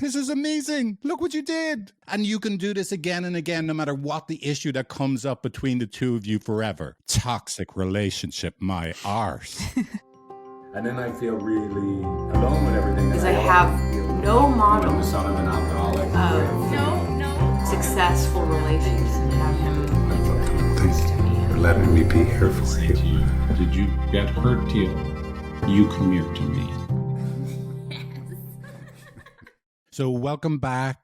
this is amazing. Look what you did. And you can do this again and again, no matter what the issue that comes up between the two of you forever. Toxic relationship, my arse. And then I feel really alone with everything. Because I have no model I'm the son of an alcoholic. Successful relations and have him come close to me. For letting me be here for you. Did you get hurt, Teale? You come here to me. So welcome back,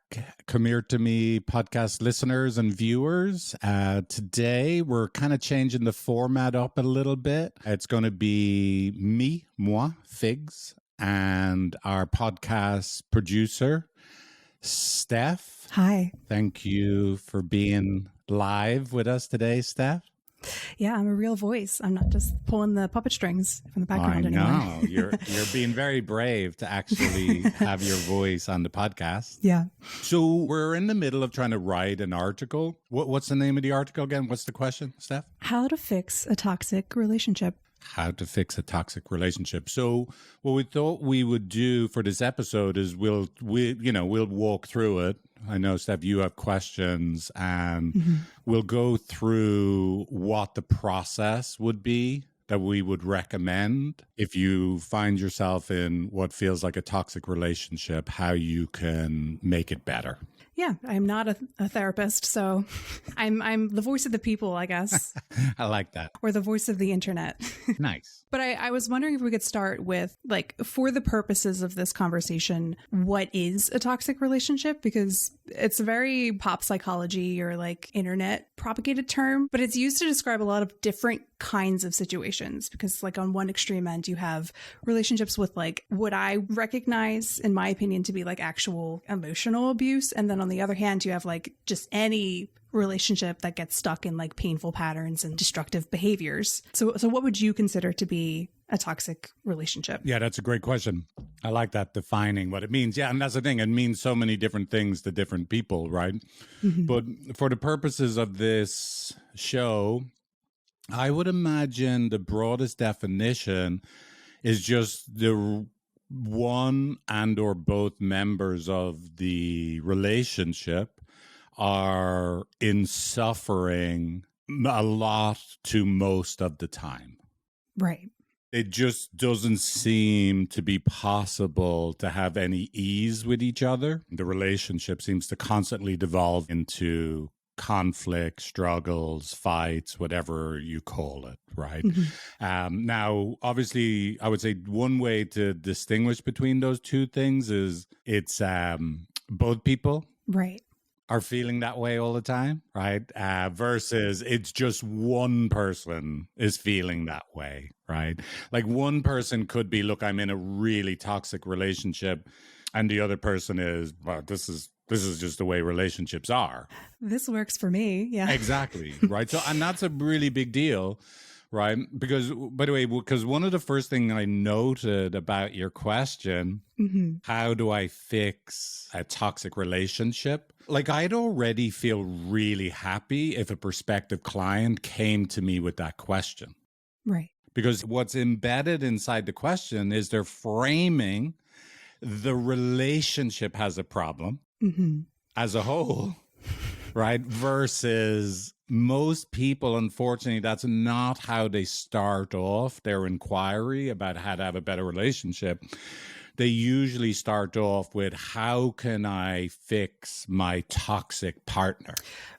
Come Here to Me podcast listeners and viewers. Today, we're kind of changing the format up a little bit. It's going to be moi, Figs, and our podcast producer, Steph. Hi. Thank you for being live with us today, Steph. Yeah, I'm a real voice. I'm not just pulling the puppet strings from the background anymore. I know. You're being very brave to actually have your voice on the podcast. Yeah. So we're in the middle of trying to write an article. What's the name of the article again? What's the question, Steph? How to fix a toxic relationship. How to fix a toxic relationship. So what we thought we would do for this episode is we'll walk through it. I know, Steph, you have questions, and we'll go through what the process would be that we would recommend if you find yourself in what feels like a toxic relationship, how you can make it better. Yeah, I'm not a therapist, so I'm the voice of the people, I guess. I like that. Or the voice of the internet. Nice. But I was wondering if we could start with, like, for the purposes of this conversation, what is a toxic relationship? Because it's a very pop psychology or like internet propagated term, but it's used to describe a lot of different kinds of situations. Because like on one extreme end, you have relationships with like what I recognize, in my opinion, to be like actual emotional abuse. And then on the other hand, you have like just any relationship that gets stuck in like painful patterns and destructive behaviors. So what would you consider to be a toxic relationship? Yeah, that's a great question. I like that, defining what it means. Yeah, and that's the thing. It means so many different things to different people, right? Mm-hmm. But for the purposes of this show, I would imagine the broadest definition is just the one and or both members of the relationship are in suffering a lot to most of the time. Right. It just doesn't seem to be possible to have any ease with each other. The relationship seems to constantly devolve into conflict, struggles, fights, whatever you call it, right? Mm-hmm. Now, obviously, I would say one way to distinguish between those two things is it's both people. Right. Are feeling that way all the time, right? Versus it's just one person is feeling that way, right? Like one person could be, look, I'm in a really toxic relationship, and the other person is, well, this is just the way relationships are. This works for me, yeah. Exactly, right? So, and that's a really big deal, right? Because, by the way, because one of the first things I noted about your question, how do I fix a toxic relationship? Like, I'd already feel really happy if a prospective client came to me with that question. Right. Because what's embedded inside the question is they're framing the relationship has a problem as a whole, right? Versus most people, unfortunately, that's not how they start off their inquiry about how to have a better relationship. They usually start off with, how can I fix my toxic partner?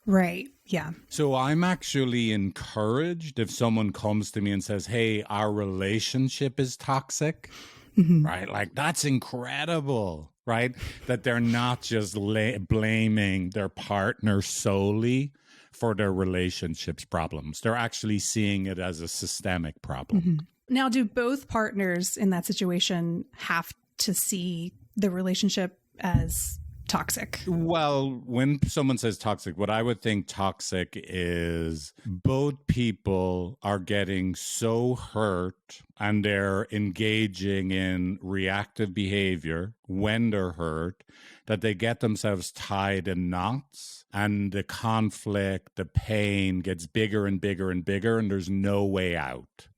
Right. Yeah. So I'm actually encouraged if someone comes to me and says, hey, our relationship is toxic, right? Like, that's incredible, right? That they're not just blaming their partner solely for their relationship's problems. They're actually seeing it as a systemic problem. Now, do both partners in that situation have to see the relationship as toxic? Well, when someone says toxic, what I would think toxic is both people are getting so hurt and they're engaging in reactive behavior when they're hurt that they get themselves tied in knots, and the conflict, the pain gets bigger and bigger and bigger, and there's no way out.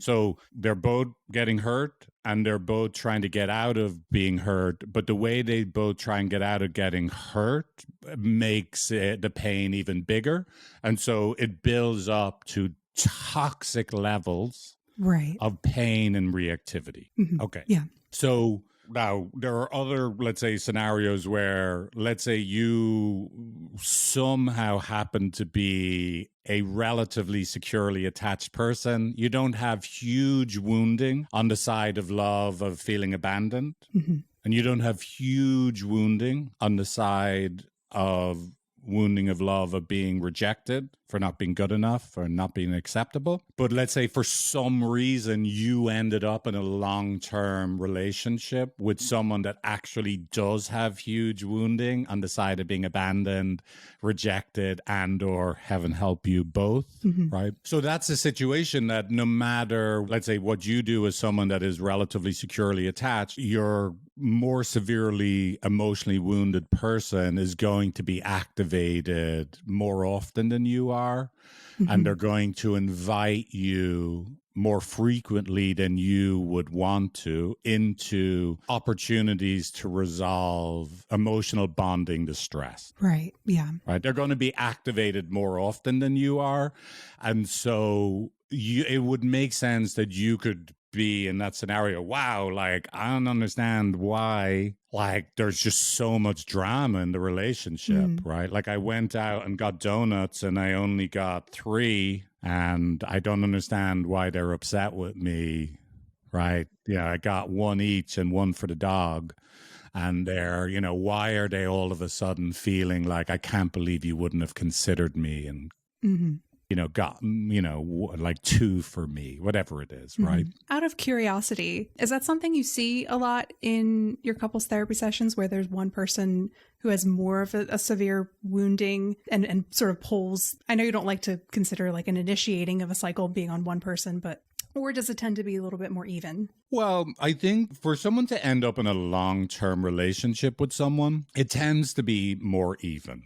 So they're both getting hurt and they're both trying to get out of being hurt. But the way they both try and get out of getting hurt makes the pain even bigger. And so it builds up to toxic levels of pain and reactivity. Okay. Yeah. So now there are other, let's say, scenarios where, let's say you somehow happen to be a relatively securely attached person. You don't have huge wounding on the side of love, of feeling abandoned. And you don't have huge wounding on the side of wounding of love, of being rejected for not being good enough or not being acceptable. But let's say for some reason you ended up in a long-term relationship with someone that actually does have huge wounding on the side of being abandoned, rejected, and or heaven help you both, right? So that's a situation that no matter, let's say, what you do as someone that is relatively securely attached, your more severely emotionally wounded person is going to be activated more often than you are. And they're going to invite you more frequently than you would want to into opportunities to resolve emotional bonding distress. Right. Yeah. Right. They're going to be activated more often than you are. And so it would make sense that you could be in that scenario. Wow, like I don't understand why like there's just so much drama in the relationship, right? Like I went out and got donuts and I only got 3 and I don't understand why they're upset with me, right? Yeah, I got 1 each and 1 for the dog. And they're, why are they all of a sudden feeling like I can't believe you wouldn't have considered me and got, like 2 for me, whatever it is, right? Out of curiosity, is that something you see a lot in your couples therapy sessions where there's one person who has more of a severe wounding and sort of pulls? I know you don't like to consider like an initiating of a cycle being on one person, or does it tend to be a little bit more even? Well, I think for someone to end up in a long-term relationship with someone, it tends to be more even.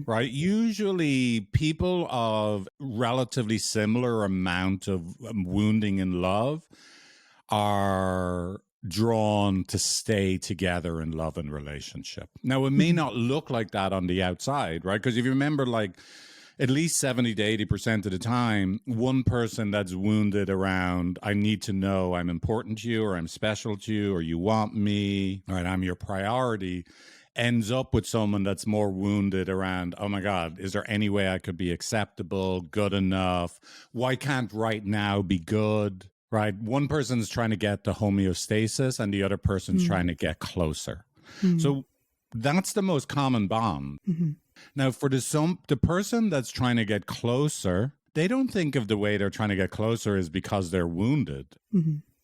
Right? Usually people of relatively similar amount of wounding in love are drawn to stay together in love and relationship. Now, it may not look like that on the outside, right? Because if you remember, like, at least 70 to 80% of the time, one person that's wounded around, I need to know I'm important to you, or I'm special to you, or you want me, or I'm your priority, ends up with someone that's more wounded around, oh my God, is there any way I could be acceptable, good enough? Why can't right now be good, right? One person's trying to get to homeostasis and the other person's trying to get closer. So that's the most common bond. Now, for the person that's trying to get closer, they don't think of the way they're trying to get closer is because they're wounded.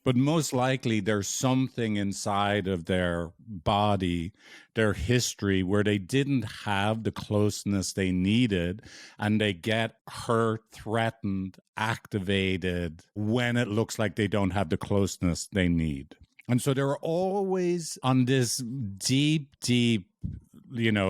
But most likely there's something inside of their body, their history, where they didn't have the closeness they needed, and they get hurt, threatened, activated when it looks like they don't have the closeness they need. And so they're always on this deep,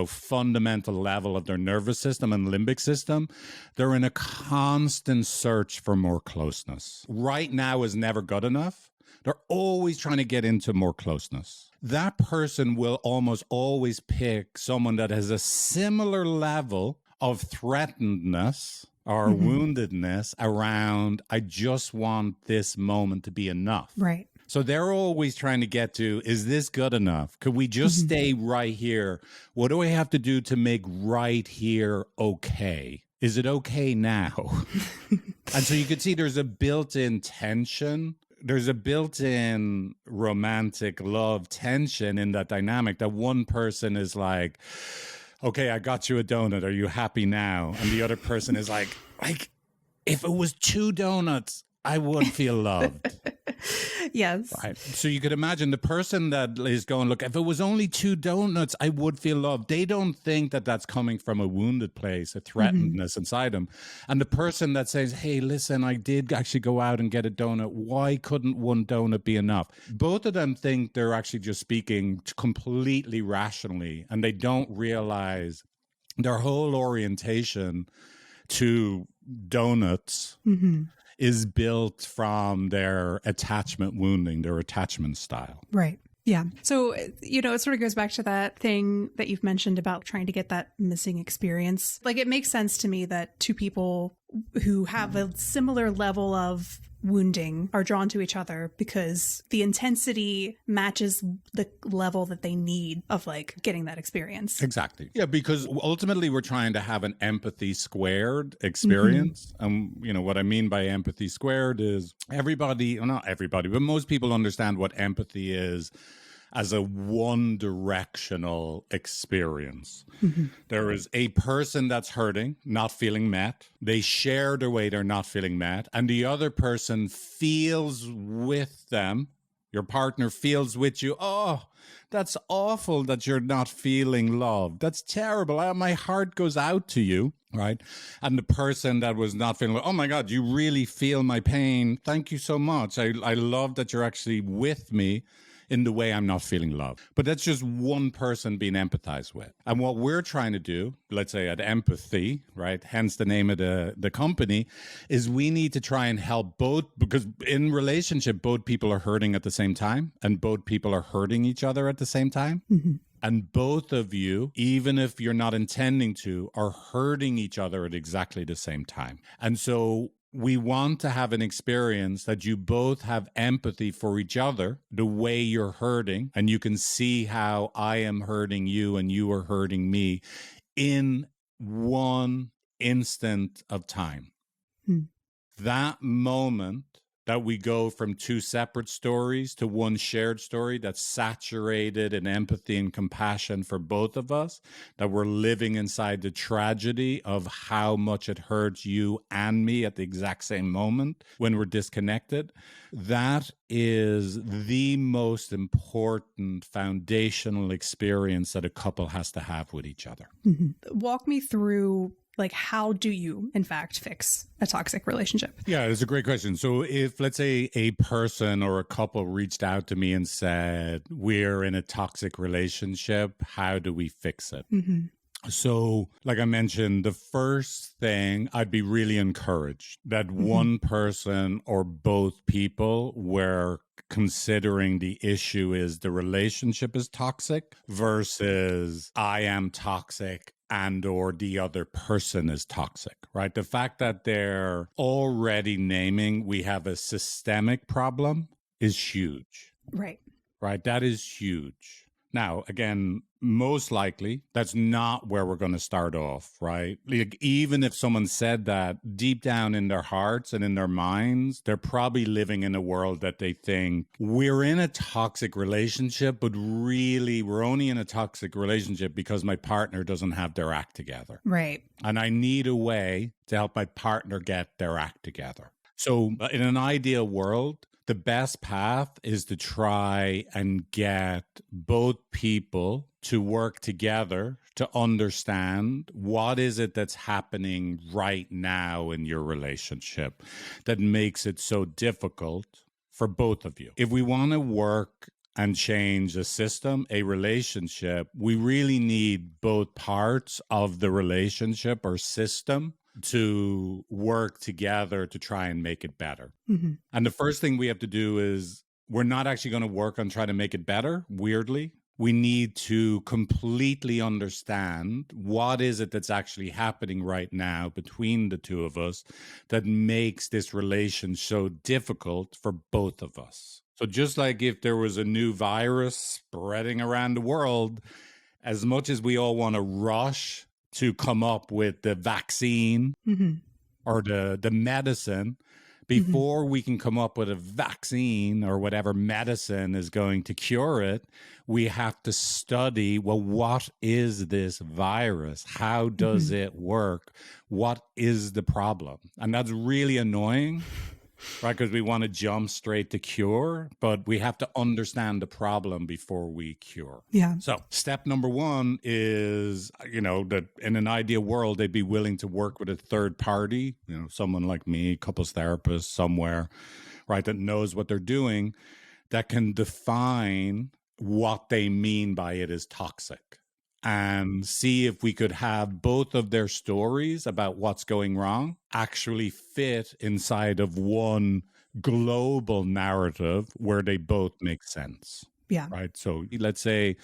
fundamental level of their nervous system and limbic system. They're in a constant search for more closeness. Right now is never good enough. They're always trying to get into more closeness. That person will almost always pick someone that has a similar level of threatenedness or woundedness around, I just want this moment to be enough. Right. So they're always trying to get to, is this good enough? Could we just stay right here? What do I have to do to make right here okay? Is it okay now? And so you can see there's a built-in tension. There's a built-in romantic love tension in that dynamic, that one person is like, okay, I got you a donut. Are you happy now? And the other person is like, if it was 2 donuts, I would feel loved. Yes. Right. So you could imagine the person that is going, look, if it was only 2 donuts, I would feel loved. They don't think that that's coming from a wounded place, a threatenedness inside them. And the person that says, hey, listen, I did actually go out and get a donut. Why couldn't 1 donut be enough? Both of them think they're actually just speaking completely rationally, and they don't realize their whole orientation to donuts is built from their attachment wounding, their attachment style. Right. Yeah. So, it sort of goes back to that thing that you've mentioned about trying to get that missing experience. Like, it makes sense to me that two people who have a similar level of wounding are drawn to each other because the intensity matches the level that they need of like getting that experience. Exactly. Yeah, because ultimately we're trying to have an empathy squared experience. And what I mean by empathy squared is everybody, well, not everybody, but most people understand what empathy is as a one directional experience. There is a person that's hurting, not feeling met. They share the way they're not feeling met, and the other person feels with them. Your partner feels with you. Oh, that's awful that you're not feeling loved. That's terrible. My heart goes out to you, right? And the person that was not feeling, oh my God, you really feel my pain. Thank you so much. I love that you're actually with me in the way I'm not feeling love. But that's just one person being empathized with. And what we're trying to do, let's say at Empathy, right, hence the name of the company, is we need to try and help both, because in relationship, both people are hurting at the same time and both people are hurting each other at the same time. And both of you, even if you're not intending to, are hurting each other at exactly the same time. And so we want to have an experience that you both have empathy for each other, the way you're hurting, and you can see how I am hurting you and you are hurting me in one instant of time. That moment that we go from two separate stories to one shared story that's saturated in empathy and compassion for both of us, that we're living inside the tragedy of how much it hurts you and me at the exact same moment when we're disconnected. That is the most important foundational experience that a couple has to have with each other. Walk me through, like, how do you, in fact, fix a toxic relationship? Yeah, it's a great question. So if, let's say, a person or a couple reached out to me and said, we're in a toxic relationship, how do we fix it? So, like I mentioned, the first thing, I'd be really encouraged that one person or both people were considering the issue is the relationship is toxic versus I am toxic and or the other person is toxic, right? The fact that they're already naming we have a systemic problem is huge. Right. Right? That is huge. Now, again, most likely, that's not where we're going to start off, right? Like, even if someone said that, deep down in their hearts and in their minds, they're probably living in a world that they think, we're in a toxic relationship, but really, we're only in a toxic relationship because my partner doesn't have their act together. Right. And I need a way to help my partner get their act together. So in an ideal world, the best path is to try and get both people to work together to understand what is it that's happening right now in your relationship that makes it so difficult for both of you. If we want to work and change a system, a relationship, we really need both parts of the relationship or system to work together to try and make it better. And the first thing we have to do is we're not actually going to work on trying to make it better, weirdly. We need to completely understand what is it that's actually happening right now between the two of us that makes this relation so difficult for both of us. So just like if there was a new virus spreading around the world, as much as we all want to rush to come up with the vaccine or the medicine, before we can come up with a vaccine or whatever medicine is going to cure it, we have to study, well, what is this virus? How does it work? What is the problem? And that's really annoying, right? Because we want to jump straight to cure, but we have to understand the problem before we cure. Yeah. So step number one is, that in an ideal world, they'd be willing to work with a third party, someone like me, couples therapist somewhere, right, that knows what they're doing, that can define what they mean by it is toxic. and see if we could have both of their stories about what's going wrong actually fit inside of one global narrative where they both make sense. Yeah. Right. So let's say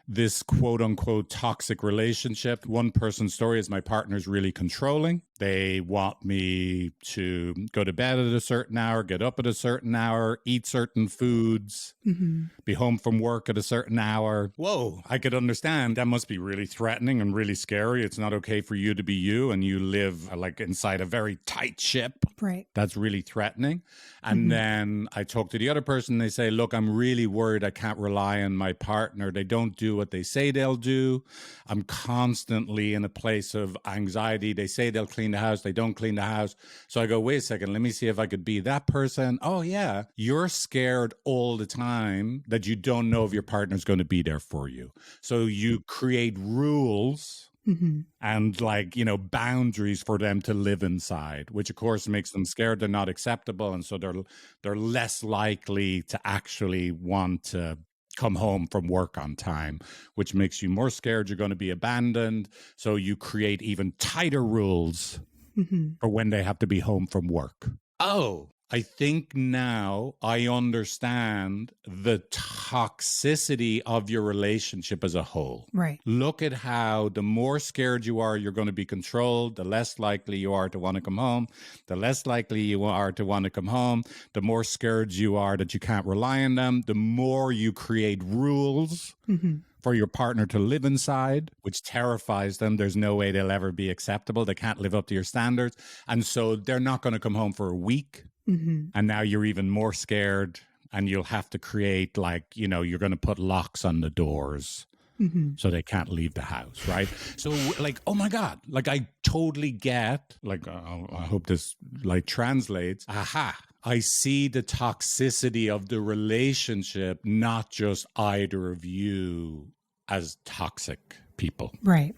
this quote unquote toxic relationship. One person's story is my partner's really controlling. They want me to go to bed at a certain hour, get up at a certain hour, eat certain foods, be home from work at a certain hour. Whoa, I could understand. That must be really threatening and really scary. It's not okay for you to be you, and you live like inside a very tight ship. Right. That's really threatening. And then I talk to the other person. They say, look, I'm really worried. I can't rely on my partner. They don't do what they say they'll do. I'm constantly in a place of anxiety. They say they'll clean the house. They don't clean the house. So I go, wait a second. Let me see if I could be that person. Oh, yeah. You're scared all the time that you don't know if your partner's going to be there for you. So you create rules and like, you know, boundaries for them to live inside, which of course makes them scared. They're not acceptable. And so they're less likely to actually want to come home from work on time, which makes you more scared you're going to be abandoned. So you create even tighter rules for when they have to be home from work. Oh, I think now I understand the toxicity of your relationship as a whole. Right. Look at how the more scared you are, you're going to be controlled, the less likely you are to want to come home. The less likely you are to want to come home, the more scared you are that you can't rely on them, the more you create rules for your partner to live inside, which terrifies them. There's no way they'll ever be acceptable. They can't live up to your standards. And so they're not going to come home for a week. And now you're even more scared, and you'll have to create, like, you know, you're going to put locks on the doors so they can't leave the house, right? So like, oh my God, like I totally get, like, I hope this like translates. Aha. I see the toxicity of the relationship, not just either of you as toxic people. Right.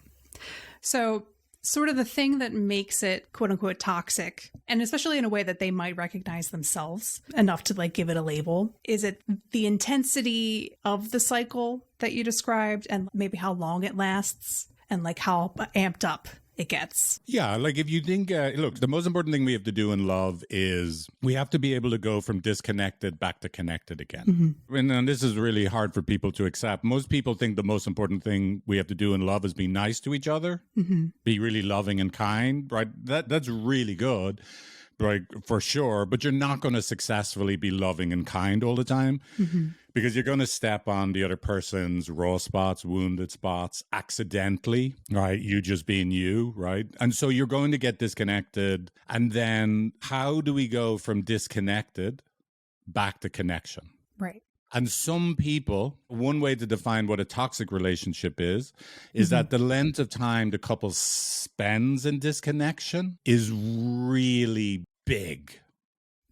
So sort of the thing that makes it quote unquote toxic, and especially in a way that they might recognize themselves enough to like give it a label, is it the intensity of the cycle that you described, and maybe how long it lasts, and like how amped up it gets. Yeah, like if you think, look, the most important thing we have to do in love is we have to be able to go from disconnected back to connected again. And this is really hard for people to accept. Most people think the most important thing we have to do in love is be nice to each other, be really loving and kind, right? That's really good. Right, for sure, but you're not going to successfully be loving and kind all the time because you're going to step on the other person's raw spots, wounded spots accidentally, right? You just being you, right? And so you're going to get disconnected. And then how do we go from disconnected back to connection? Right. And some people, one way to define what a toxic relationship is that the length of time the couple spends in disconnection is really big.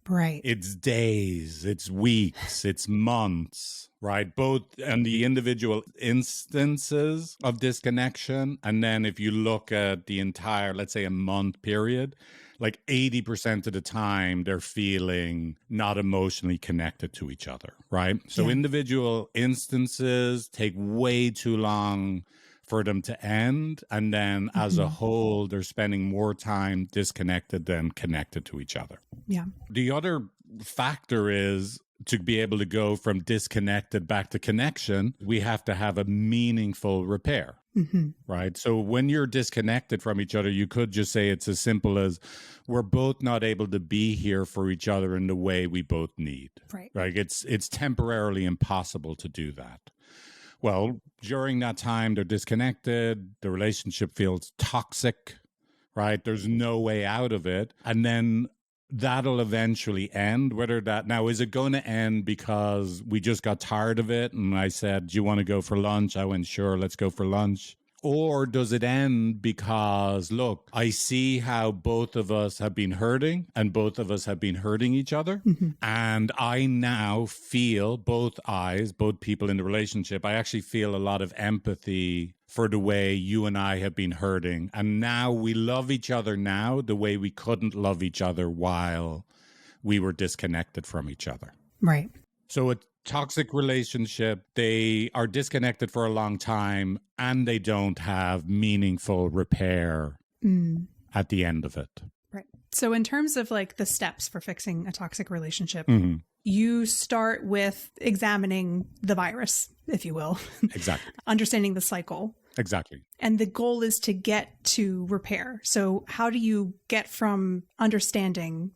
Right. It's days, it's weeks, it's months, right? Both on the individual instances of disconnection. And then if you look at the entire, let's say a month period, like 80% of the time they're feeling not emotionally connected to each other, right? So individual instances take way too long for them to end. And then as a whole, they're spending more time disconnected than connected to each other. Yeah. The other factor is to be able to go from disconnected back to connection, we have to have a meaningful repair. Right. So when you're disconnected from each other, you could just say it's as simple as we're both not able to be here for each other in the way we both need. Right. Right. It's temporarily impossible to do that. Well, during that time, they're disconnected. The relationship feels toxic. Right. There's no way out of it. And then that'll eventually end. Whether that now, is it going to end because we just got tired of it and I said, do you want to go for lunch? I went, sure, let's go for lunch. Or does it end because, look, I see how both of us have been hurting and both of us have been hurting each other. And I now feel both people in the relationship, I actually feel a lot of empathy for the way you and I have been hurting. And now we love each other now the way we couldn't love each other while we were disconnected from each other. Right. So toxic relationship, they are disconnected for a long time and they don't have meaningful repair at the end of it. Right. So in terms of like the steps for fixing a toxic relationship, Mhm. you start with examining the virus, if you will. Exactly. Understanding the cycle. Exactly. And the goal is to get to repair. So how do you get from understanding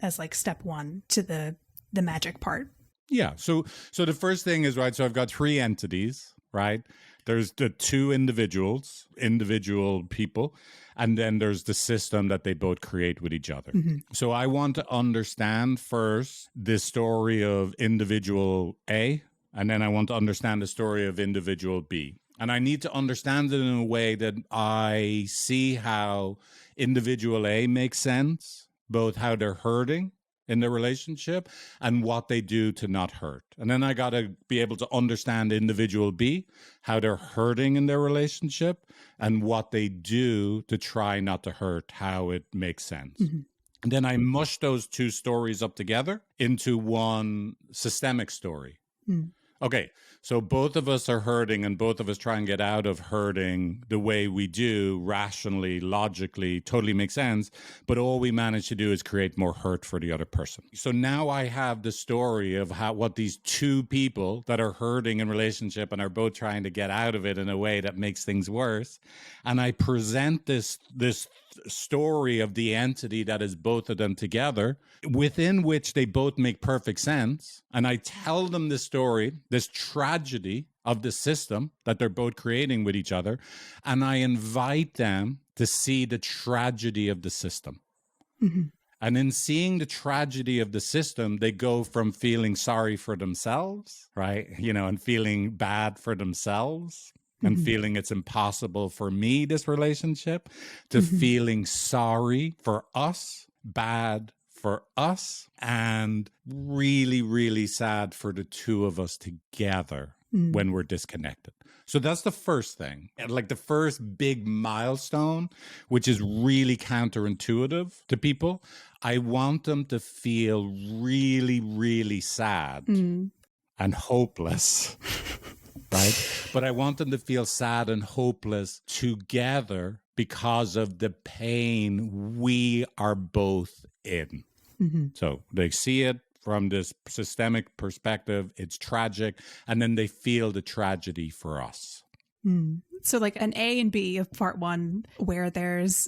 as like step one to the magic part? Yeah. So the first thing is, right, so I've got three entities, right? There's the two individual people, and then there's the system that they both create with each other. So I want to understand first the story of individual A, and then I want to understand the story of individual B. And I need to understand it in a way that I see how individual A makes sense, both how they're hurting in their relationship and what they do to not hurt. And then I got to be able to understand individual B, how they're hurting in their relationship and what they do to try not to hurt, how it makes sense. And then I mush those two stories up together into one systemic story. Okay, so both of us are hurting and both of us try and get out of hurting the way we do, rationally, logically, totally makes sense. But all we manage to do is create more hurt for the other person. So now I have the story of what these two people that are hurting in relationship and are both trying to get out of it in a way that makes things worse. And I present this story of the entity that is both of them together, within which they both make perfect sense. And I tell them this story, this tragedy of the system that they're both creating with each other. And I invite them to see the tragedy of the system. And in seeing the tragedy of the system, they go from feeling sorry for themselves, right? And feeling bad for themselves and feeling it's impossible for me, this relationship, to feeling sorry for us, bad for us, and really, really sad for the two of us together when we're disconnected. So that's the first thing, like the first big milestone, which is really counterintuitive to people. I want them to feel really, really sad and hopeless. Right? But I want them to feel sad and hopeless together because of the pain we are both in. So they see it from this systemic perspective. It's tragic. And then they feel the tragedy for us. So like an A and B of part one, where there's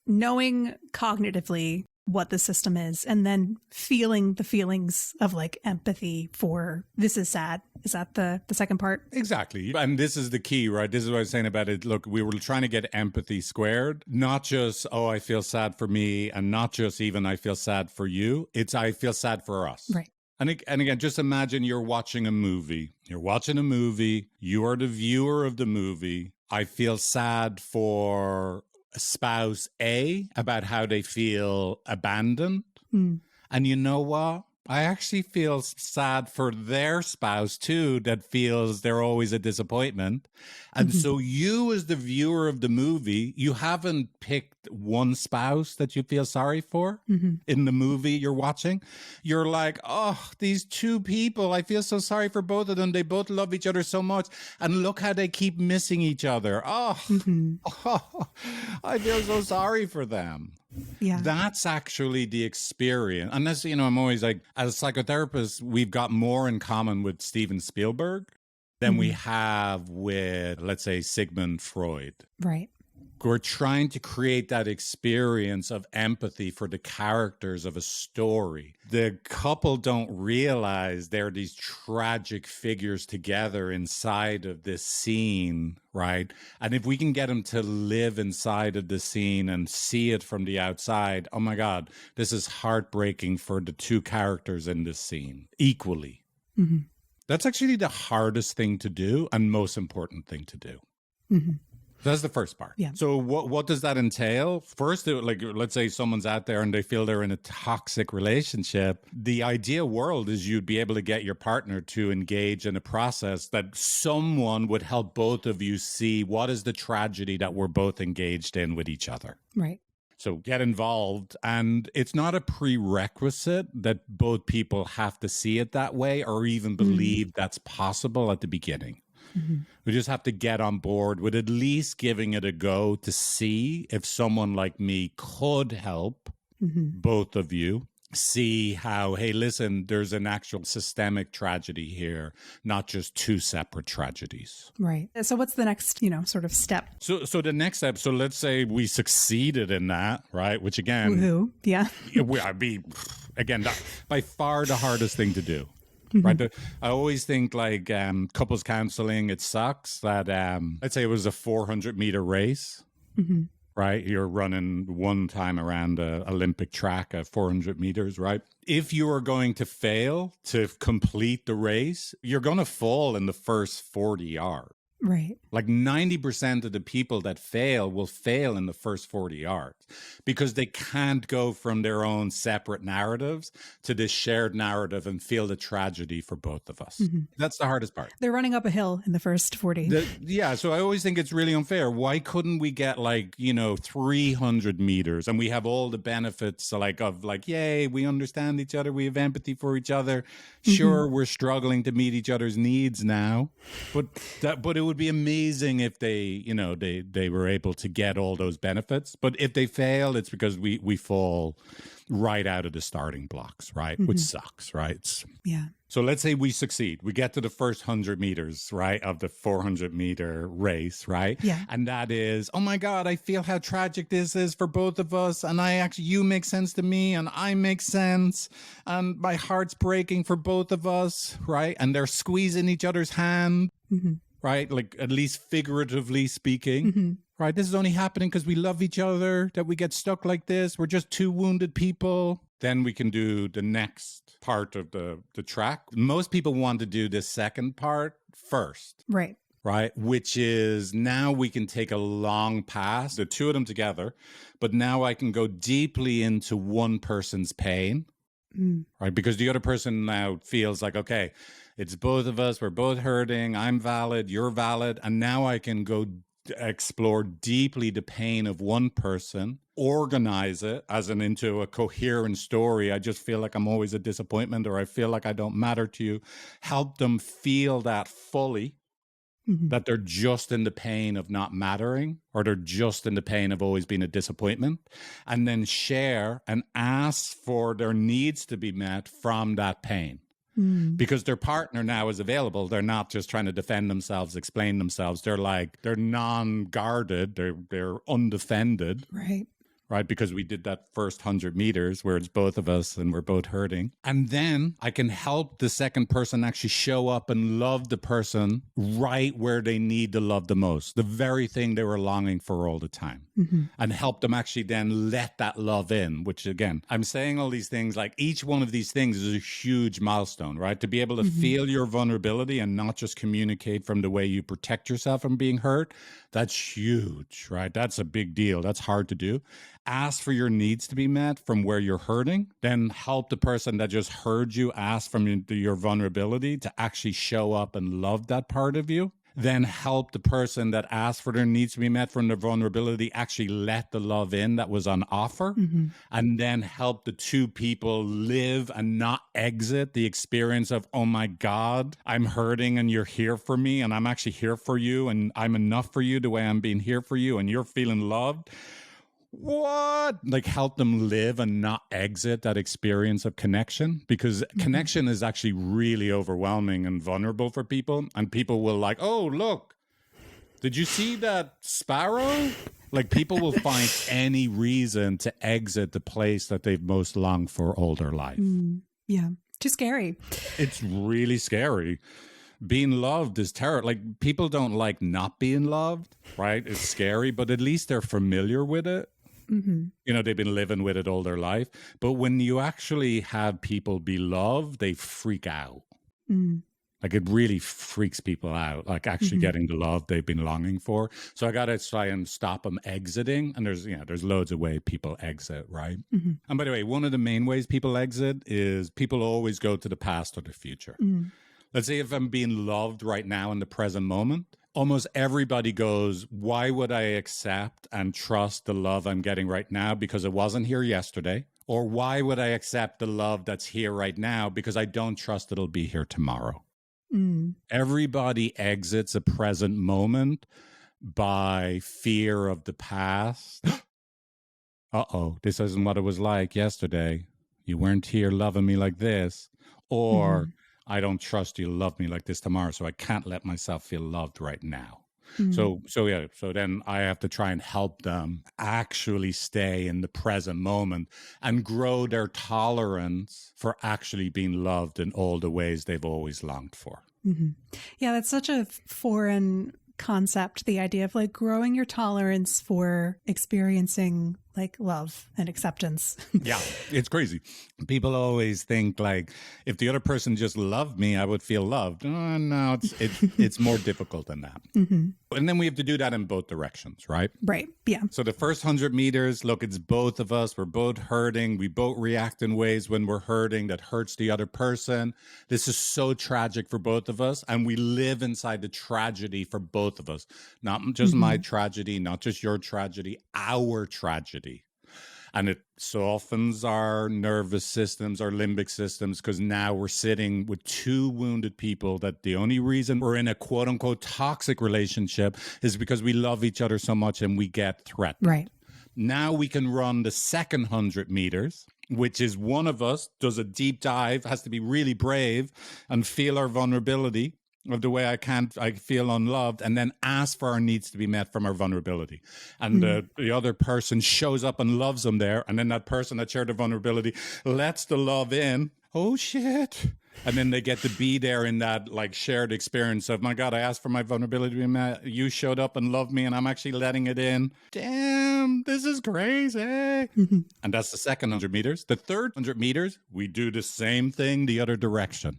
knowing cognitively what the system is and then feeling the feelings of like empathy for this is sad. Is that the second part? Exactly. And this is the key, right? This is what I was saying about it. Look, we were trying to get empathy squared, not just, oh, I feel sad for me, and not just even I feel sad for you. It's I feel sad for us. Right. And again, just imagine you're watching a movie. You're watching a movie. You are the viewer of the movie. I feel sad for spouse A about how they feel abandoned. And you know what? I actually feel sad for their spouse too, that feels they're always a disappointment. And so you, as the viewer of the movie, you haven't picked one spouse that you feel sorry for in the movie you're watching. You're like, oh, these two people, I feel so sorry for both of them. They both love each other so much. And look how they keep missing each other. Oh, I feel so sorry for them. Yeah. That's actually the experience. Unless, I'm always like, as psychotherapists, we've got more in common with Steven Spielberg than we have with, let's say, Sigmund Freud. Right. We're trying to create that experience of empathy for the characters of a story. The couple don't realize they're these tragic figures together inside of this scene, right? And if we can get them to live inside of the scene and see it from the outside, oh my God, this is heartbreaking for the two characters in this scene equally. That's actually the hardest thing to do and most important thing to do. That's the first part. Yeah. So what does that entail? First, like, let's say someone's out there and they feel they're in a toxic relationship. The ideal world is you'd be able to get your partner to engage in a process that someone would help both of you see what is the tragedy that we're both engaged in with each other. Right. So get involved. And it's not a prerequisite that both people have to see it that way or even believe that's possible at the beginning. We just have to get on board with at least giving it a go to see if someone like me could help both of you see how, hey, listen, there's an actual systemic tragedy here, not just two separate tragedies. Right. So what's the next, sort of step? So the next step, so let's say we succeeded in that, right? Which again, Woohoo. Yeah. I'd be, again, that, by far the hardest thing to do. Right. I always think like couples counseling, it sucks that let's say it was a 400-meter race, right? You're running one time around an Olympic track at 400 meters, right? If you are going to fail to complete the race, you're going to fall in the first 40 yards. Right. Like 90% of the people that fail will fail in the first 40 yards because they can't go from their own separate narratives to this shared narrative and feel the tragedy for both of us. That's the hardest part. They're running up a hill in the first 40. So I always think it's really unfair. Why couldn't we get 300 meters and we have all the benefits of yay, we understand each other, we have empathy for each other. Sure, we're struggling to meet each other's needs now, but it would be amazing if they were able to get all those benefits. But if they fail, it's because we fall right out of the starting blocks, right? Which sucks, right? Yeah. So let's say we succeed. We get to the first 100 meters, right, of the 400-meter race, right? Yeah. And that is, oh my God, I feel how tragic this is for both of us. And you make sense to me and I make sense. And my heart's breaking for both of us, right? And they're squeezing each other's hand. Right? Like at least figuratively speaking, right? This is only happening because we love each other, that we get stuck like this. We're just two wounded people. Then we can do the next part of the track. Most people want to do this second part first. Right. Right? Which is now we can take a long pass, the two of them together, but now I can go deeply into one person's pain, right? Because the other person now feels like, okay, it's both of us. We're both hurting. I'm valid. You're valid. And now I can go explore deeply the pain of one person, organize it into a coherent story. I just feel like I'm always a disappointment, or I feel like I don't matter to you. Help them feel that fully, that they're just in the pain of not mattering, or they're just in the pain of always being a disappointment, and then share and ask for their needs to be met from that pain. Because their partner now is available. They're not just trying to defend themselves, explain themselves. They're non-guarded. They're undefended. Right? Because we did that first 100 meters where it's both of us and we're both hurting. And then I can help the second person actually show up and love the person right where they need the love the most, the very thing they were longing for all the time, and help them actually then let that love in, which again, I'm saying all these things, like each one of these things is a huge milestone, right? To be able to feel your vulnerability and not just communicate from the way you protect yourself from being hurt, that's huge, right? That's a big deal. That's hard to do. Ask for your needs to be met from where you're hurting, then help the person that just heard you ask from your vulnerability to actually show up and love that part of you. Then help the person that asked for their needs to be met from their vulnerability actually let the love in that was on offer. And then help the two people live and not exit the experience of, oh my God, I'm hurting and you're here for me and I'm actually here for you and I'm enough for you the way I'm being here for you and you're feeling loved. What? Like help them live and not exit that experience of connection, because connection is actually really overwhelming and vulnerable for people. And people will like, oh, look, did you see that sparrow? Like people will find any reason to exit the place that they've most longed for all their life. Yeah. Too scary. It's really scary. Being loved is terrible. Like people don't like not being loved, right? It's scary, but at least they're familiar with it. They've been living with it all their life. But when you actually have people be loved, they freak out. Like it really freaks people out, like actually getting the love they've been longing for. So I got to try and stop them exiting. And there's loads of ways people exit, right? And by the way, one of the main ways people exit is people always go to the past or the future. Let's say if I'm being loved right now in the present moment, almost everybody goes, why would I accept and trust the love I'm getting right now because it wasn't here yesterday? Or why would I accept the love that's here right now because I don't trust it'll be here tomorrow? Everybody exits a present moment by fear of the past. Uh-oh, this isn't what it was like yesterday. You weren't here loving me like this. Or I don't trust you to love me like this tomorrow, so I can't let myself feel loved right now. So then I have to try and help them actually stay in the present moment and grow their tolerance for actually being loved in all the ways they've always longed for. Yeah, that's such a foreign concept, the idea of like growing your tolerance for experiencing like love and acceptance. Yeah, it's crazy. People always think like if the other person just loved me, I would feel loved. No, it's more difficult than that. And then we have to do that in both directions, right? Right. Yeah. So the first 100 meters, look, it's both of us. We're both hurting. We both react in ways when we're hurting that hurts the other person. This is so tragic for both of us. And we live inside the tragedy for both of us. Not just my tragedy, not just your tragedy, our tragedy. And it softens our nervous systems, our limbic systems, because now we're sitting with two wounded people that the only reason we're in a quote unquote toxic relationship is because we love each other so much and we get threatened. Right. Now we can run the second 100 meters, which is one of us does a deep dive, has to be really brave and feel our vulnerability of the way I feel unloved, and then ask for our needs to be met from our vulnerability. And the other person shows up and loves them there. And then that person that shared the vulnerability lets the love in. Oh, shit. And then they get to be there in that like shared experience of, my God, I asked for my vulnerability to be met. You showed up and loved me and I'm actually letting it in. Damn, this is crazy. And that's the second 100 meters. The third 100 meters, we do the same thing the other direction.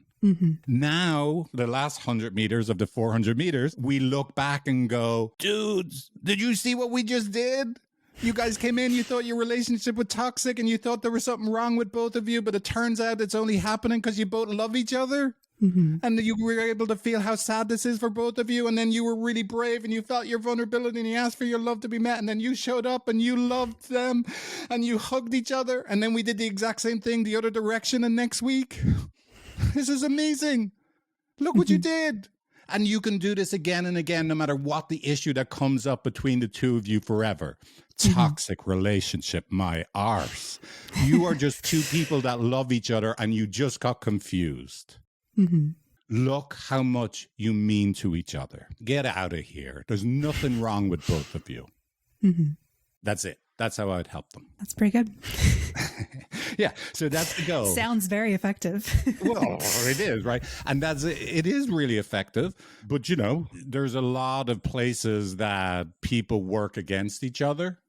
Now, the last 100 meters of the 400 meters, we look back and go, dudes, did you see what we just did? You guys came in, you thought your relationship was toxic and you thought there was something wrong with both of you, but it turns out it's only happening because you both love each other. And you were able to feel how sad this is for both of you. And then you were really brave and you felt your vulnerability and you asked for your love to be met. And then you showed up and you loved them and you hugged each other. And then we did the exact same thing the other direction. And next week, this is amazing. Look what you did. And you can do this again and again, no matter what the issue that comes up between the two of you forever. Toxic relationship, my arse. You are just two people that love each other and you just got confused. Look how much you mean to each other. Get out of here. There's nothing wrong with both of you. That's it. That's how I'd help them. That's pretty good. Yeah, so that's the goal. Sounds very effective. Well, it is, right? And it is really effective. But, you know, there's a lot of places that people work against each other,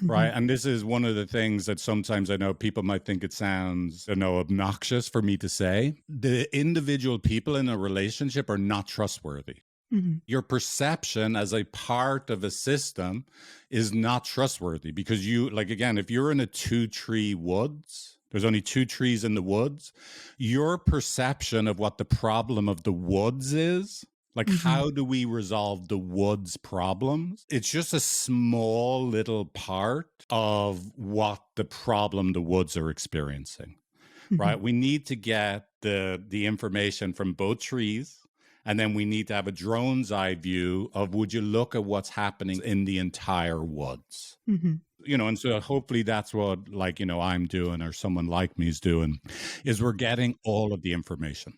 right? And this is one of the things that sometimes I know people might think it sounds, obnoxious for me to say. The individual people in a relationship are not trustworthy. Your perception as a part of a system is not trustworthy because if you're in a 2-tree woods, there's only 2 trees in the woods, your perception of what the problem of the woods is, like how do we resolve the woods problems? It's just a small little part of what the problem the woods are experiencing, right? We need to get the information from both trees. And then we need to have a drone's eye view of, would you look at what's happening in the entire woods? And so hopefully that's what I'm doing or someone like me is doing, is we're getting all of the information.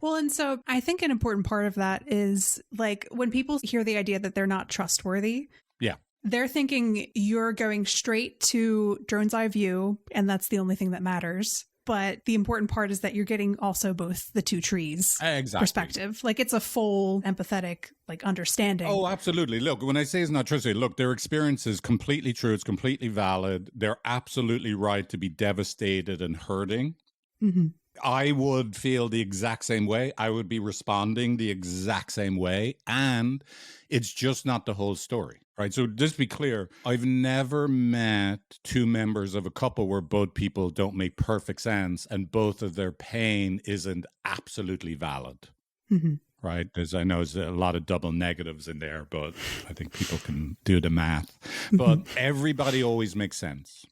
Well, and so I think an important part of that is like when people hear the idea that they're not trustworthy. Yeah. They're thinking you're going straight to drone's eye view and that's the only thing that matters. But the important part is that you're getting also both the 2 trees perspective. Like it's a full empathetic understanding. Oh, absolutely. Look, when I say it's not trustworthy, look, their experience is completely true. It's completely valid. They're absolutely right to be devastated and hurting. I would feel the exact same way. I would be responding the exact same way. And it's just not the whole story, right? So just be clear, I've never met 2 members of a couple where both people don't make perfect sense and both of their pain isn't absolutely valid. right? I know there's a lot of double negatives in there, but I think people can do the math. But everybody always makes sense.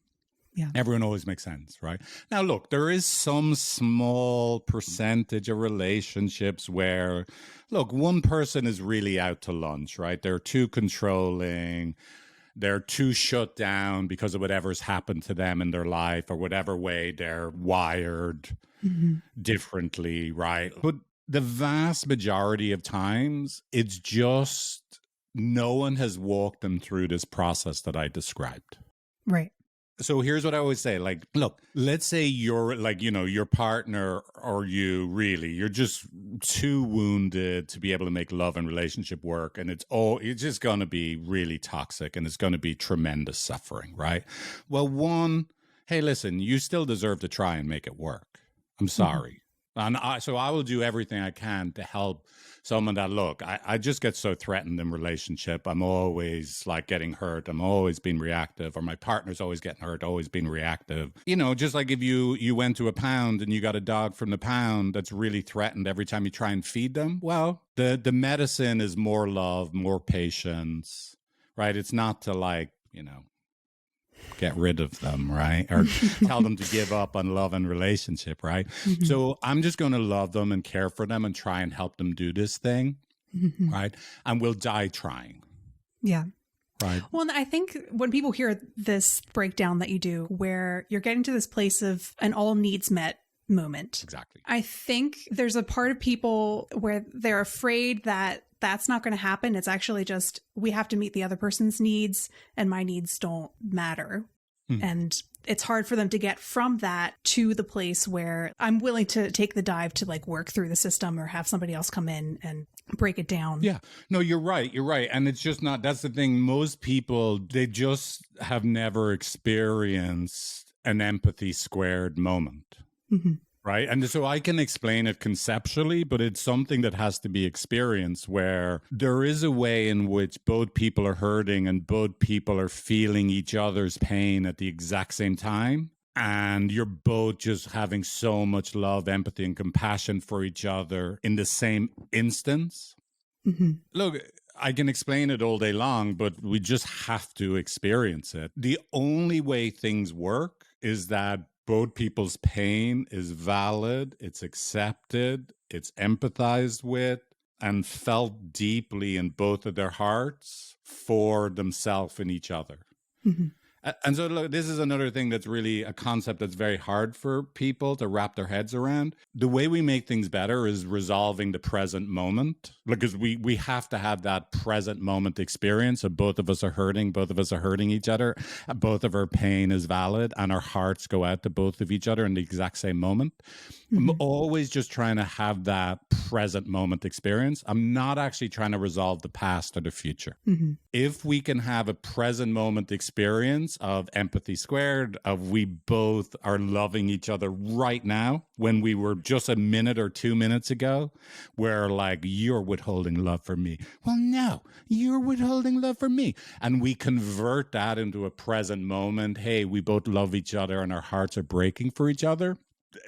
Yeah. Everyone always makes sense, right? Now, look, there is some small percentage of relationships where, look, one person is really out to lunch, right? They're too controlling. They're too shut down because of whatever's happened to them in their life or whatever way they're wired differently, right? But the vast majority of times, it's just no one has walked them through this process that I described. Right. So here's what I always say, like, look, let's say you're like, your partner or you're just too wounded to be able to make love and relationship work. And it's just going to be really toxic and it's going to be tremendous suffering, right? Well, one, hey, listen, you still deserve to try and make it work. I'm sorry. And so I will do everything I can to help someone that, look, I just get so threatened in relationship. I'm always like getting hurt. I'm always being reactive, or my partner's always getting hurt, always being reactive. Just like if you went to a pound and you got a dog from the pound that's really threatened every time you try and feed them. Well, the medicine is more love, more patience, right? It's not to get rid of them, right? Or tell them to give up on love and relationship, right? So I'm just going to love them and care for them and try and help them do this thing, right? And we'll die trying. Yeah. Right. Well, and I think when people hear this breakdown that you do, where you're getting to this place of an all needs met moment. Exactly. I think there's a part of people where they're afraid that that's not going to happen. It's actually just, we have to meet the other person's needs and my needs don't matter. And it's hard for them to get from that to the place where I'm willing to take the dive to work through the system or have somebody else come in and break it down. Yeah. No, you're right. You're right. And it's just not, that's the thing. Most people, they just have never experienced an empathy squared moment. Right. And so I can explain it conceptually, but it's something that has to be experienced, where there is a way in which both people are hurting and both people are feeling each other's pain at the exact same time. And you're both just having so much love, empathy, and compassion for each other in the same instance. Look, I can explain it all day long, but we just have to experience it. The only way things work is that both people's pain is valid, it's accepted, it's empathized with, and felt deeply in both of their hearts for themselves and each other. And so look, this is another thing that's really a concept that's very hard for people to wrap their heads around. The way we make things better is resolving the present moment, because we have to have that present moment experience of both of us are hurting, both of us are hurting each other, both of our pain is valid, and our hearts go out to both of each other in the exact same moment. I'm always just trying to have that present moment experience. I'm not actually trying to resolve the past or the future. If we can have a present moment experience of empathy squared, of we both are loving each other right now, when we were just a minute or 2 minutes ago, where you're withholding love for me. Well, no, you're withholding love for me. And we convert that into a present moment. Hey, we both love each other and our hearts are breaking for each other.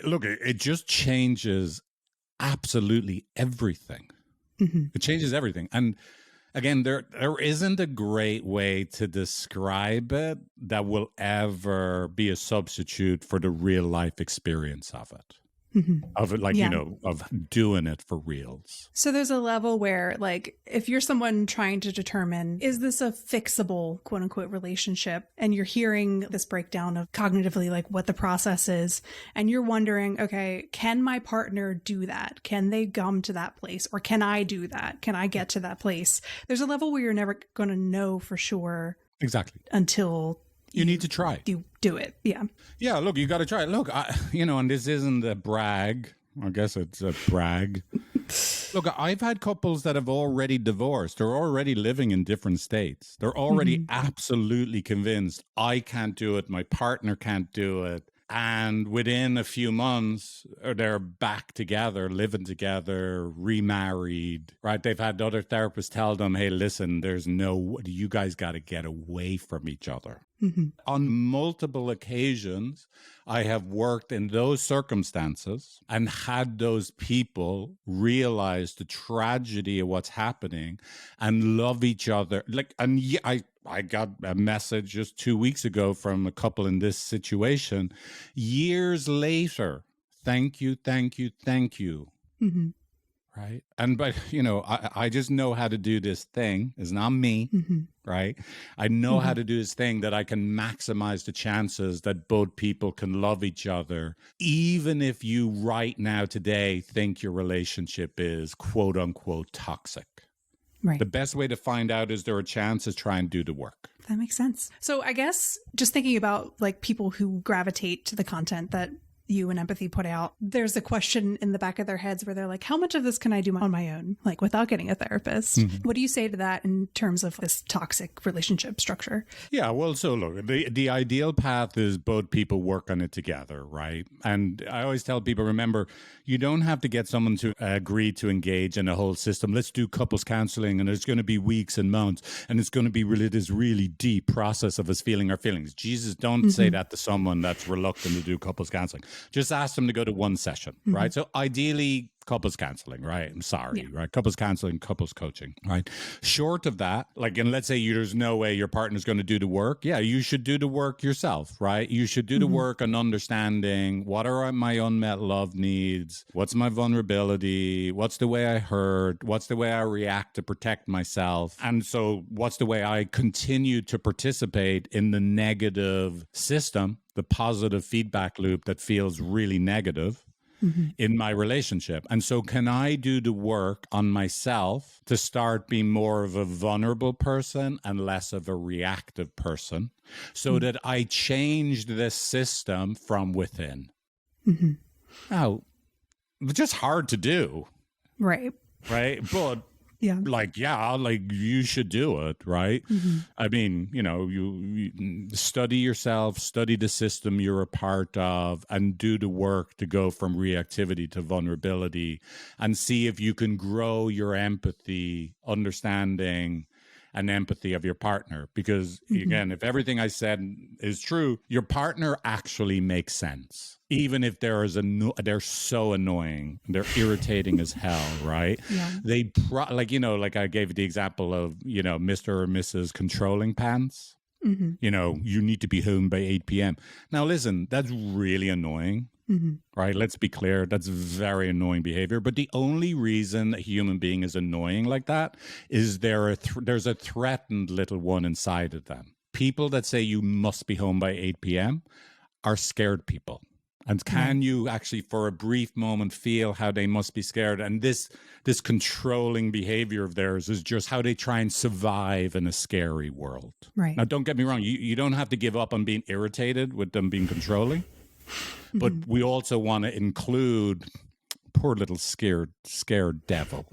Look, it just changes absolutely everything. It changes everything. And again, there isn't a great way to describe it that will ever be a substitute for the real life experience of it. Of it, of doing it for reals. So there's a level where, if you're someone trying to determine, is this a fixable, quote unquote, relationship? And you're hearing this breakdown of cognitively, what the process is, and you're wondering, okay, can my partner do that? Can they come to that place? Or can I do that? Can I get to that place? There's a level where you're never going to know for sure. Exactly. Until you need to try. You do it. Yeah. Yeah. Look, you got to try it. Look, and this isn't a brag. I guess it's a brag. Look, I've had couples that have already divorced. They're already living in different states. They're already absolutely convinced I can't do it. My partner can't do it. And within a few months, they're back together, living together, remarried, right? They've had other therapists tell them, hey, listen, you guys got to get away from each other. On multiple occasions, I have worked in those circumstances and had those people realize the tragedy of what's happening and love each other. I got a message just 2 weeks ago from a couple in this situation. Years later, thank you, thank you, thank you. Right. But I just know how to do this thing. It's not me. Right. I know how to do this thing that I can maximize the chances that both people can love each other, even if you right now today think your relationship is quote unquote toxic. Right. The best way to find out is there a chance is try and do the work. That makes sense. So I guess just thinking about like people who gravitate to the content that you and Empathy put out, there's a question in the back of their heads where they're like, how much of this can I do on my own, like without getting a therapist? What do you say to that in terms of this toxic relationship structure? Yeah, well, so look, the ideal path is both people work on it together, right? And I always tell people, remember, you don't have to get someone to agree to engage in a whole system. Let's do couples counseling, and it's going to be weeks and months, and it's going to be this really deep process of us feeling our feelings. Jesus, don't say that to someone that's reluctant to do couples counseling. Just ask them to go to one session, right? So ideally, couples counseling, right? I'm sorry, right? Couples counseling, couples coaching, right? Short of that, like, and let's say there's no way your partner's going to do the work. Yeah, you should do the work yourself, right? You should do the work on understanding what are my unmet love needs, what's my vulnerability, what's the way I hurt, what's the way I react to protect myself, and so what's the way I continue to participate in the negative system, the positive feedback loop that feels really negative in my relationship. And so can I do the work on myself to start being more of a vulnerable person and less of a reactive person so that I change this system from within? Now, it's just hard to do. Right. Right. But Yeah. like you should do it, right? I mean, you study yourself, study the system you're a part of, and do the work to go from reactivity to vulnerability and see if you can grow your empathy, understanding, and empathy of your partner. Because again, if everything I said is true, your partner actually makes sense. Even if they're so annoying, they're irritating as hell, right? Yeah. They like I gave the example of, Mr. or Mrs. controlling pants. You need to be home by 8 p.m. Now, listen, that's really annoying. Right? Let's be clear. That's very annoying behavior. But the only reason a human being is annoying like that is there's a threatened little one inside of them. People that say you must be home by 8 p.m. are scared people. And can you actually, for a brief moment, feel how they must be scared? And this controlling behavior of theirs is just how they try and survive in a scary world. Right. Now, don't get me wrong. You don't have to give up on being irritated with them being controlling. But we also want to include poor little scared devil.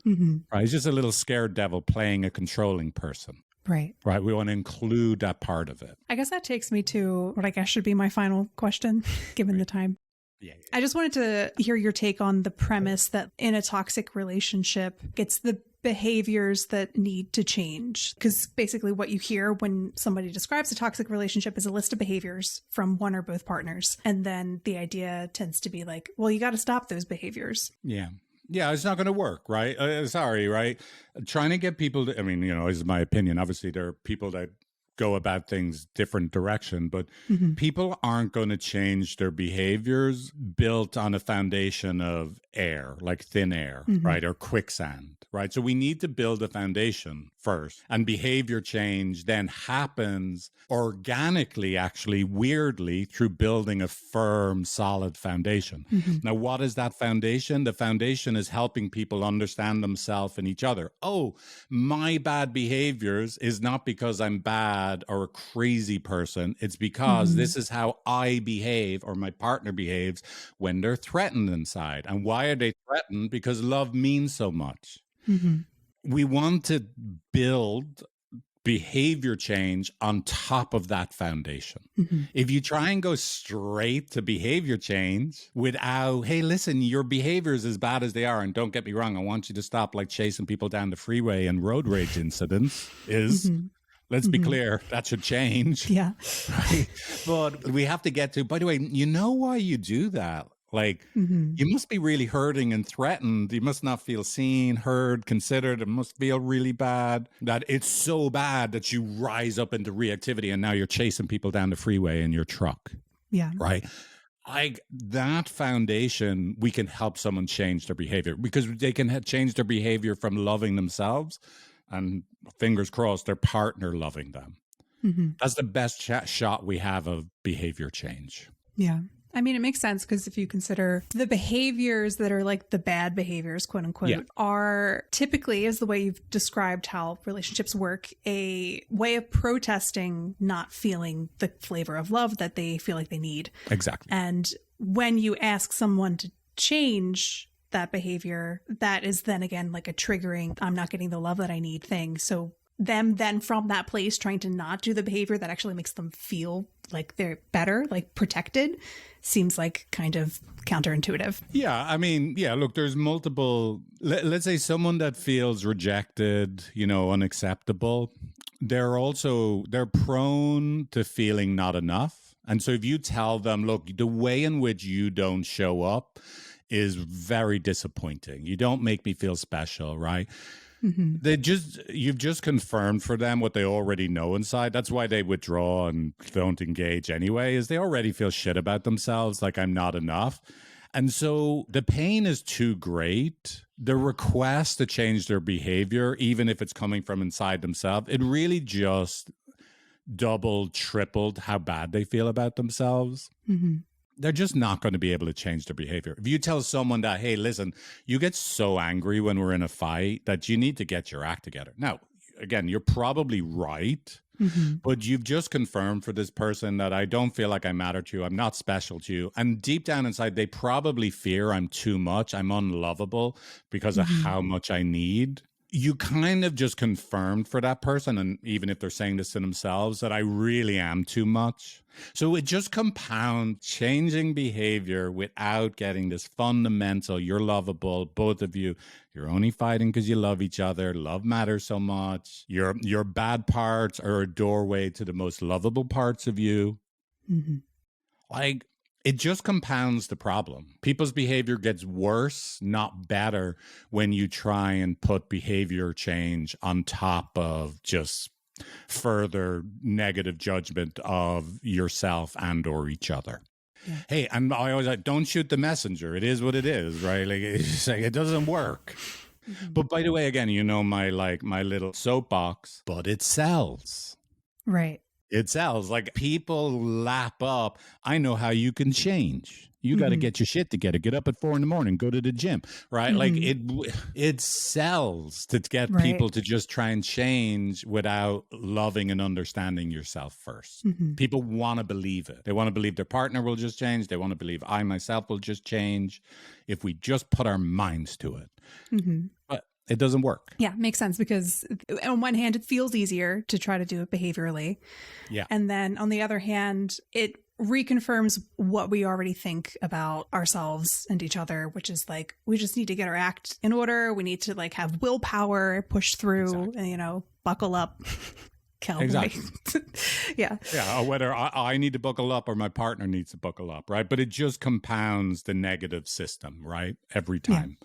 Right? He's just a little scared devil playing a controlling person. Right. Right. We want to include that part of it. I guess that takes me to what I guess should be my final question, given the time. Yeah. I just wanted to hear your take on the premise that in a toxic relationship, it's the behaviors that need to change. Because basically what you hear when somebody describes a toxic relationship is a list of behaviors from one or both partners. And then the idea tends to be like, well, you got to stop those behaviors. Yeah. Yeah, it's not going to work, right? Sorry, right? Trying to get people to, this is my opinion. Obviously, there are people that go about things different direction, but people aren't going to change their behaviors built on a foundation of air, like thin air, right? Or quicksand, right? So we need to build a foundation first, and behavior change then happens organically, actually, weirdly, through building a firm, solid foundation. Now, what is that foundation? The foundation is helping people understand themselves and each other. Oh, my bad behaviors is not because I'm bad or a crazy person. It's because this is how I behave or my partner behaves when they're threatened inside. And why are they threatened? Because love means so much. We want to build behavior change on top of that foundation. If you try and go straight to behavior change without, hey, listen, your behavior is as bad as they are. And don't get me wrong, I want you to stop like chasing people down the freeway and road rage incidents is, let's be clear, that should change. Yeah. Right? But we have to get to, by the way, you know why you do that? Like, you must be really hurting and threatened. You must not feel seen, heard, considered. It must feel really bad that it's so bad that you rise up into reactivity and now you're chasing people down the freeway in your truck. Yeah. Right? Like that foundation, we can help someone change their behavior because they can change their behavior from loving themselves and fingers crossed, their partner loving them. That's the best shot we have of behavior change. Yeah. I mean, it makes sense because if you consider the behaviors that are like the bad behaviors, quote unquote, are typically, as the way you've described how relationships work, a way of protesting not feeling the flavor of love that they feel like they need. Exactly. And when you ask someone to change that behavior, that is then again like a triggering, I'm not getting the love that I need thing. So them then from that place trying to not do the behavior that actually makes them feel like they're better, like protected, seems like kind of counterintuitive. Yeah, I mean, yeah, look, there's multiple, let's say someone that feels rejected, unacceptable, they're prone to feeling not enough. And so if you tell them, look, the way in which you don't show up is very disappointing. You don't make me feel special, right? You've just confirmed for them what they already know inside. That's why they withdraw and don't engage anyway, is they already feel shit about themselves, like I'm not enough. And so the pain is too great. The request to change their behavior, even if it's coming from inside themselves, it really just doubled, tripled how bad they feel about themselves. They're just not going to be able to change their behavior. If you tell someone that, hey, listen, you get so angry when we're in a fight that you need to get your act together. Now, again, you're probably right, but you've just confirmed for this person that I don't feel like I matter to you. I'm not special to you. And deep down inside, they probably fear I'm too much. I'm unlovable because of how much I need. You kind of just confirmed for that person, and even if they're saying this to themselves, that I really am too much. So it just compounds changing behavior without getting this fundamental, you're lovable, both of you. You're only fighting because you love each other. Love matters so much. Your bad parts are a doorway to the most lovable parts of you. Like, it just compounds the problem. People's behavior gets worse, not better, when you try and put behavior change on top of just further negative judgment of yourself and or each other. Yeah. Hey, and I always like, don't shoot the messenger. It is what it is, right? Like, it's like it doesn't work. But by the way, again, my little soapbox, but it sells. Right. It sells. Like, people lap up, I know how you can change. You got to get your shit together. Get up at 4 a.m, go to the gym, right? Like it sells to get people to just try and change without loving and understanding yourself first. People want to believe it. They want to believe their partner will just change. They want to believe I myself will just change if we just put our minds to it. But it doesn't work. Yeah, makes sense, because on one hand, it feels easier to try to do it behaviorally. Yeah. And then on the other hand, it reconfirms what we already think about ourselves and each other, which is like, we just need to get our act in order. We need to like have willpower, push through, and, buckle up. Cowboy. Exactly. Yeah. Whether I need to buckle up or my partner needs to buckle up, right? But it just compounds the negative system, right? Every time.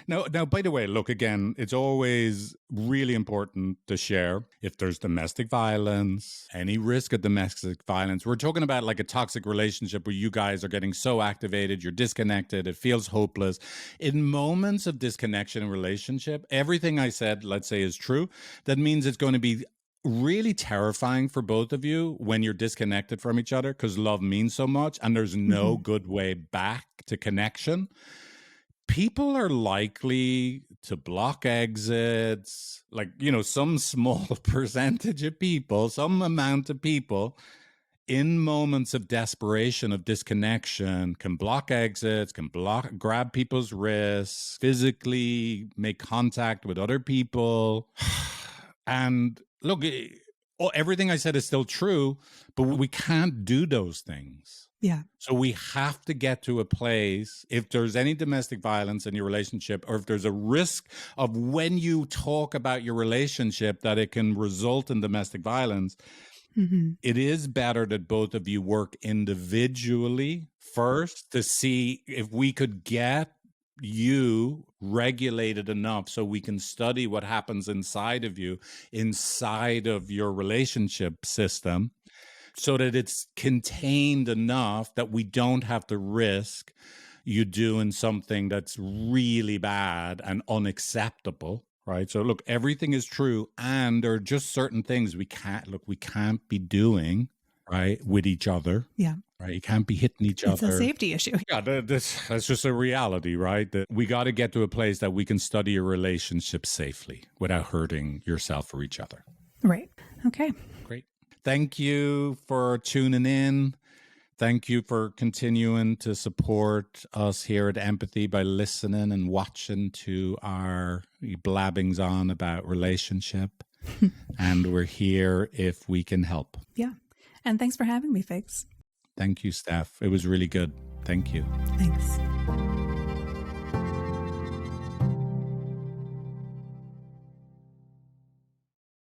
Yeah. Now, by the way, look, again, it's always really important to share if there's domestic violence, any risk of domestic violence. We're talking about like a toxic relationship where you guys are getting so activated, you're disconnected, it feels hopeless. In moments of disconnection in relationship, everything I said, let's say, is true. That means it's going to be really terrifying for both of you when you're disconnected from each other, because love means so much and there's no good way back to connection. People are likely to block exits, like, some small percentage of people, some amount of people in moments of desperation, of disconnection, can block exits, can grab people's wrists, physically make contact with other people. And look, everything I said is still true, but we can't do those things. Yeah. So we have to get to a place, if there's any domestic violence in your relationship, or if there's a risk of when you talk about your relationship that it can result in domestic violence, it is better that both of you work individually first to see if we could get you regulated enough so we can study what happens inside of you, inside of your relationship system, so that it's contained enough that we don't have to risk you doing something that's really bad and unacceptable, right? So look, everything is true, and there are just certain things we can't be doing, right, with each other. Yeah. Right, you can't be hitting each other. It's a safety issue. Yeah, that's just a reality, right? That we got to get to a place that we can study a relationship safely without hurting yourself or each other. Right. Okay. Great. Thank you for tuning in. Thank you for continuing to support us here at Empathy by listening and watching to our blabbings on about relationship. And we're here if we can help. Yeah. And thanks for having me, Figs. Thank you, Steph. It was really good. Thank you. Thanks.